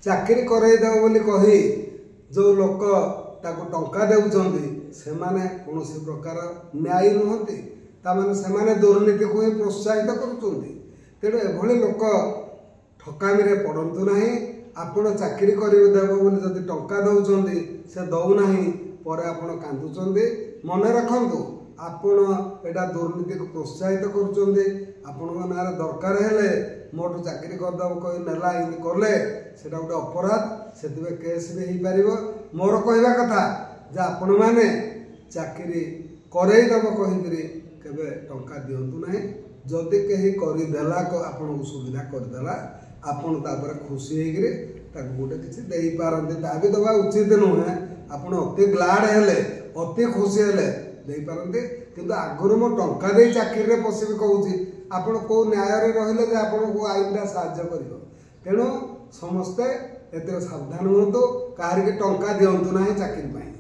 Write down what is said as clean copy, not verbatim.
चाकरी करईदेव बोली कही जो लोक ताको टंका देउछंती सेमाने कौनसी प्रकार न्यायी नुहंती तामाने सेमाने दुर्नीति को ही प्रोत्साहित करुछंती। तेणु एभली लोक ठकामी रे पड़ंतु नाही। आपण चाकरी करईदेव बोली जदि टंका दउछंती से दउ नाही परे आपण कांदुछंती। मने रखंतु आपण एटा दुर्नीति को प्रोत्साहित करुछंती। आपण नारे दरकार हेले मोटू चाकरी करदेव कही नेला इन कले सेटा गोटे अपराध से केस भी हो पार। मोर कहवा कथा जे आपण मैंने चाकरी करईदेव कही केबे टंका दिंतु ना। जदि कहीं करदेला आपन सुविधा करदेला आपन तापर खुशी होकर गोटे किसी दे पारती ता भी दवा उचित नुहे। आपन अति ग्लाड हेले अति खुशी हेले दे पारती किंतु आगुरी मो टंका दे चाकरी रे पशिबी कहूँ आपण को न्याय रहिले जे आपण को आईनटा साहाय्य करिवो। तेणु समस्ते एतिर सावधान हुंतु। काहार के टंका दिंतु ना चाकरी पाई।